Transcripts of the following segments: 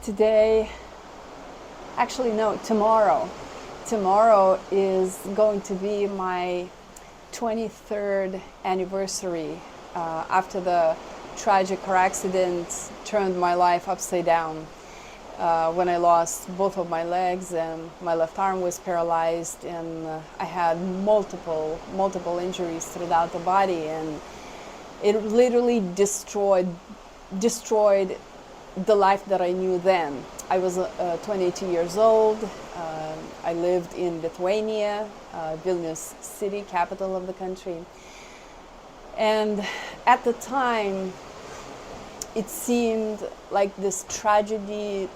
Today, actually no, tomorrow. Tomorrow is going to be my 23rd anniversary after the tragic car accident turned my life upside down. When I lost both of my legs and my left arm was paralyzed, and I had multiple injuries throughout the body, and it literally destroyed the life that I knew then. I was 22 years old. I lived in Lithuania, Vilnius city, capital of the country. And at the time, it seemed like this tragedy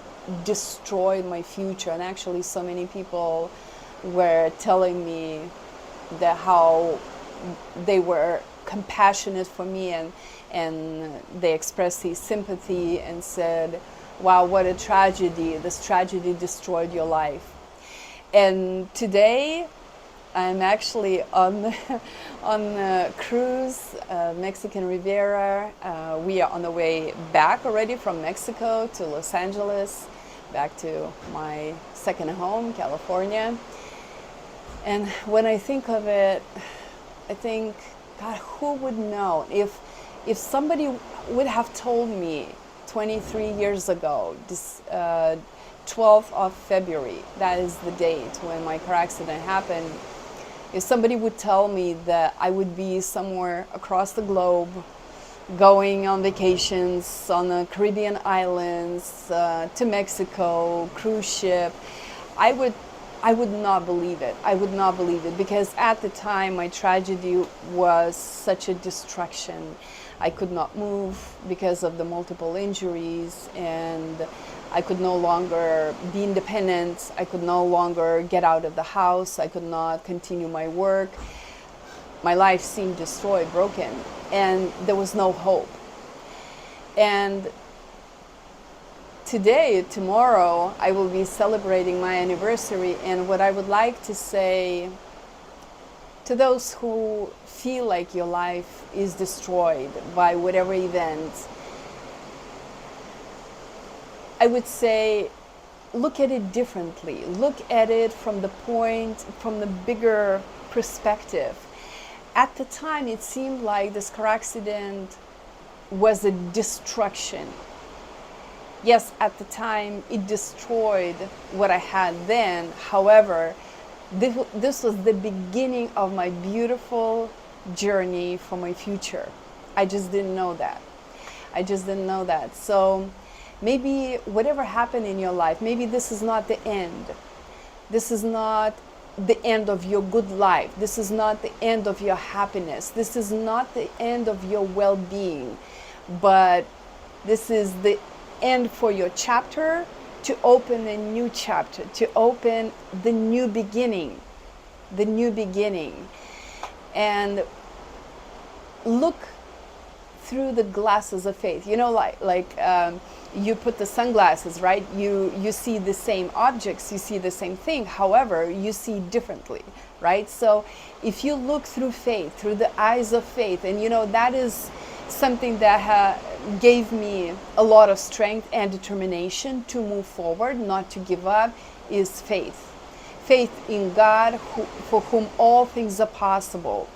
destroyed my future. And actually, so many people were telling me that how they were compassionate for me, and they expressed his sympathy and said, wow, what a tragedy. This tragedy destroyed your life. And today, I'm actually on a cruise, Mexican Riviera. We are on the way back already from Mexico to Los Angeles, back to my second home, California. And when I think of it, I think, God, who would know? If somebody would have told me 23 years ago, this 12th of February, that is the date when my car accident happened, if somebody would tell me that I would be somewhere across the globe, going on vacations on the Caribbean islands, to Mexico, cruise ship, I would not believe it. I would not believe it, because at the time my tragedy was such a destruction. I could not move because of the multiple injuries, and I could no longer be independent. I could no longer get out of the house. I could not continue my work. My life seemed destroyed, broken, and there was no hope. And today, tomorrow, I will be celebrating my anniversary, and what I would like to say to those who feel like your life is destroyed by whatever event, I would say, look at it differently. Look at it from the bigger perspective. At the time, it seemed like this car accident was a destruction. Yes, at the time, it destroyed what I had then. However, this was the beginning of my beautiful journey for my future. I just didn't know that. So maybe whatever happened in your life, maybe this is not the end. This is not the end of your good life. This is not the end of your happiness. This is not the end of your well-being. But this is the end for your chapter, to open a new chapter, to open the new beginning. And look through the glasses of faith. You know, like you put the sunglasses, right? You see the same objects, you see the same thing. However, you see differently, right? So if you look through faith, through the eyes of faith, and you know, that is something that gave me a lot of strength and determination to move forward, not to give up, is faith. Faith in God, for whom all things are possible.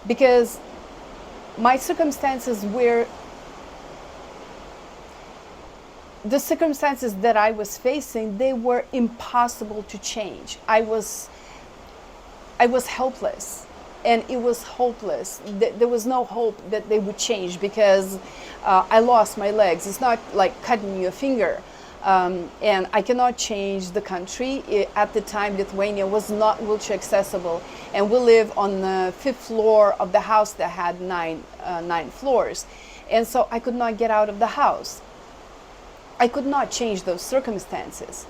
Because my circumstances were the circumstances that I was facing, they were impossible to change. I was helpless, and it was hopeless. There was no hope that they would change, because I lost my legs. It's not like cutting your finger. And I cannot change the country. At the time, Lithuania was not wheelchair accessible, and we live on the 5th floor of the house that had nine floors. And so I could not get out of the house. I could not change those circumstances.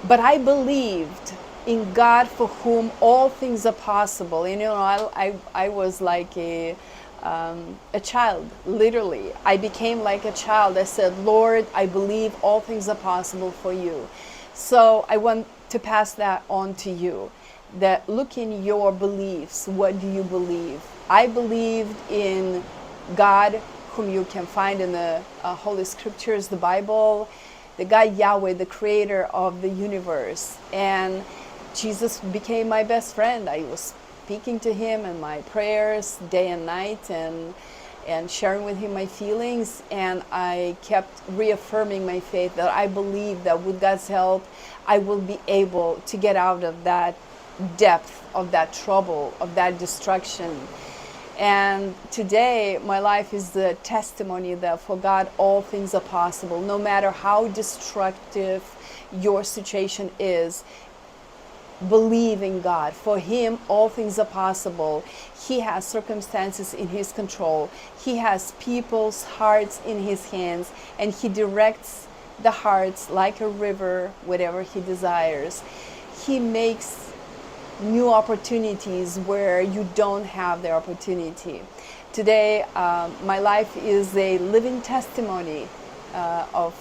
But I believed in God, for whom all things are possible. And, you know, I was like a child, literally. I became like a child. I said, Lord, I believe all things are possible for you. So I want to pass that on to you, that look in your beliefs. What do you believe? I believed in God, whom you can find in the Holy Scriptures, the Bible, the God Yahweh, the creator of the universe. And Jesus became my best friend. I was speaking to him in my prayers day and night, and sharing with him my feelings, and I kept reaffirming my faith that I believe that with God's help I will be able to get out of that depth, of that trouble, of that destruction. And today my life is the testimony that for God all things are possible. No matter how destructive your situation is, believe in God. For him all things are possible. He has circumstances in his control. He has people's hearts in his hands, and he directs the hearts like a river whatever he desires. He makes new opportunities where you don't have the opportunity. Today my life is a living testimony of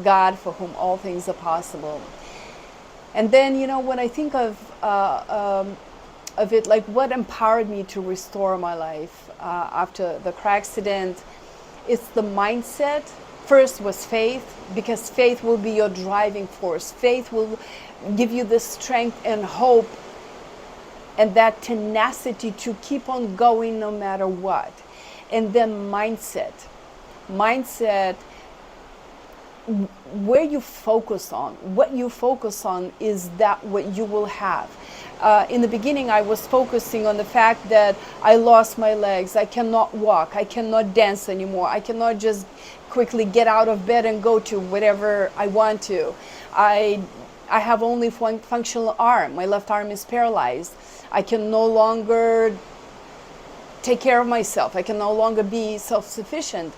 God, for whom all things are possible. And then, when I think of it, like what empowered me to restore my life after the car accident, it's the mindset. First was faith, because faith will be your driving force. Faith will give you the strength and hope and that tenacity to keep on going no matter what. And then mindset. Where you focus on, what you focus on is that what you will have. In the beginning I was focusing on the fact that I lost my legs, I cannot walk, I cannot dance anymore, I cannot just quickly get out of bed and go to whatever I want to. I have only one functional arm, my left arm is paralyzed. I can no longer take care of myself, I can no longer be self-sufficient.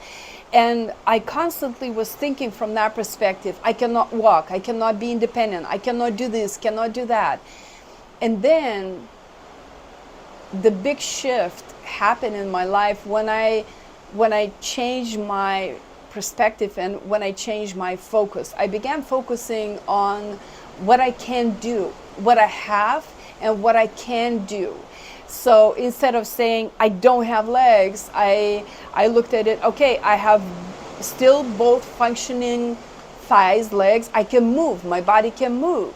And I constantly was thinking from that perspective, I cannot walk, I cannot be independent, I cannot do this, cannot do that. And then the big shift happened in my life when I changed my perspective and when I changed my focus. I began focusing on what I can do, what I have and what I can do. So instead of saying I don't have legs, I looked at it, okay, I have still both functioning thighs, legs, I can move, my body can move.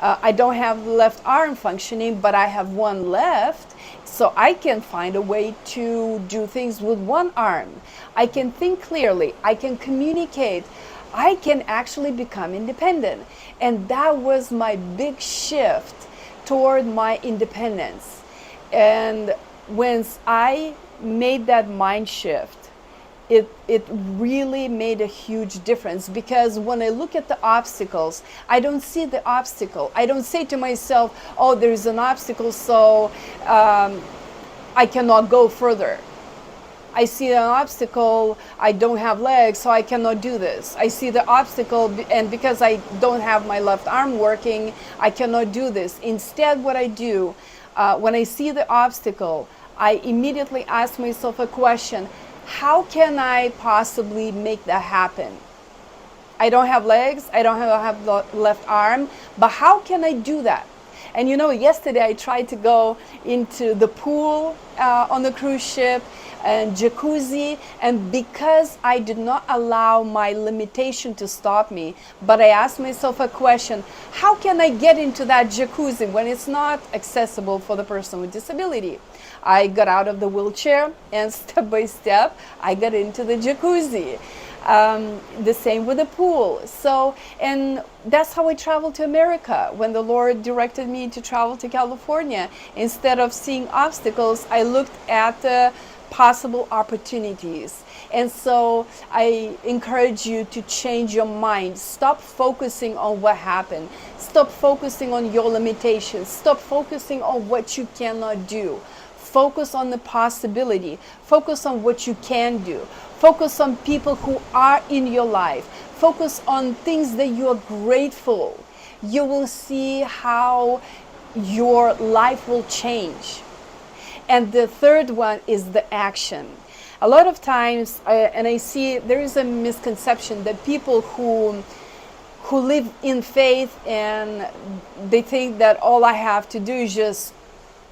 I don't have the left arm functioning, but I have one left, so I can find a way to do things with one arm. I can think clearly, I can communicate, I can actually become independent. And that was my big shift toward my independence. And once I made that mind shift, it really made a huge difference, because when I look at the obstacles, I don't see the obstacle. I don't say to myself, oh, there's an obstacle, so I cannot go further. I see an obstacle, I don't have legs, so I cannot do this. I see the obstacle, and because I don't have my left arm working, I cannot do this. Instead, what I do, when I see the obstacle, I immediately ask myself a question: how can I possibly make that happen? I don't have legs, I don't have the left arm, but how can I do that? And yesterday I tried to go into the pool on the cruise ship and jacuzzi, and because I did not allow my limitation to stop me, but I asked myself a question: how can I get into that jacuzzi when it's not accessible for the person with disability? I got out of the wheelchair, and step by step I got into the jacuzzi. The same with the pool. So, and that's how I traveled to America. When the Lord directed me to travel to California, instead of seeing obstacles, I looked at the possible opportunities. And so I encourage you to change your mind. Stop focusing on what happened. Stop focusing on your limitations. Stop focusing on what you cannot do. Focus on the possibility. Focus on what you can do. Focus on people who are in your life. Focus on things that you are grateful. You will see how your life will change. And the third one is the action. A lot of times, and I see there is a misconception that people who live in faith, and they think that all I have to do is just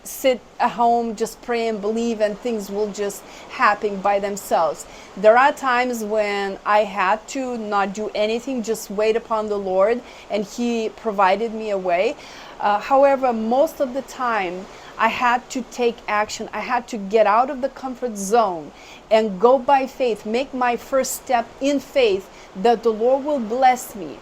sit at home, just pray and believe, and things will just happen by themselves. There are times when I had to not do anything, just wait upon the Lord, and He provided me a way. However, most of the time, I had to take action. I had to get out of the comfort zone and go by faith, make my first step in faith that the Lord will bless me.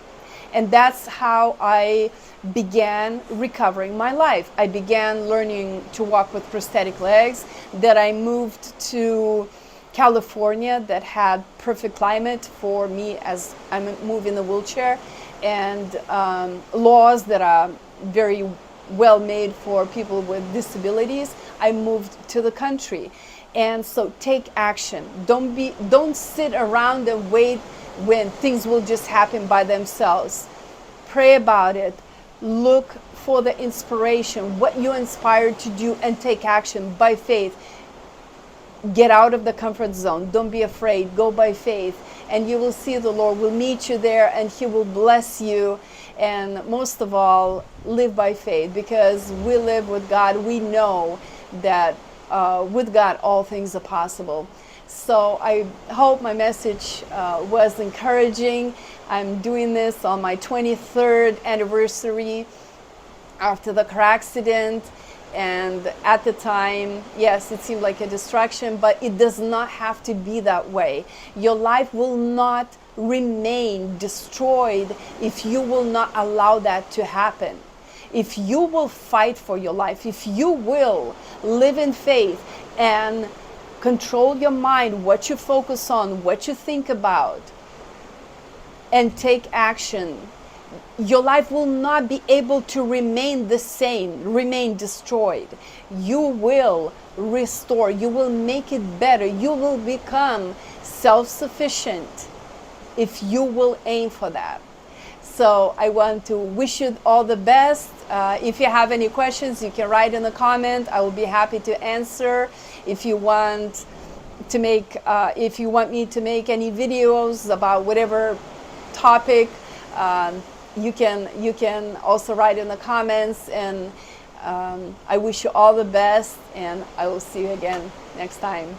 And that's how I began recovering my life. I began learning to walk with prosthetic legs. That I moved to California, that had perfect climate for me as I move in the wheelchair, and laws that are very well made for people with disabilities. I moved to the country. And so take action. Don't sit around and wait when things will just happen by themselves. Pray about it. Look for the inspiration, what you're inspired to do, and take action by faith. Get out of the comfort zone. Don't be afraid. Go by faith, and you will see the Lord will meet you there, and He will bless you. And most of all, live by faith, because we live with God. We know that with God all things are possible. So I hope my message was encouraging. I'm doing this on my 23rd anniversary after the car accident. And at the time, yes, it seemed like a distraction, but it does not have to be that way. Your life will not remain destroyed if you will not allow that to happen. If you will fight for your life, if you will live in faith and control your mind, what you focus on, what you think about, and take action, your life will not be able to remain the same, remain destroyed. You will restore, you will make it better, you will become self-sufficient if you will aim for that. So I want to wish you all the best. If you have any questions, you can write in the comment. I will be happy to answer. If you want to make, if you want me to make any videos about whatever topic, you can also write in the comments. And I wish you all the best, and I will see you again next time.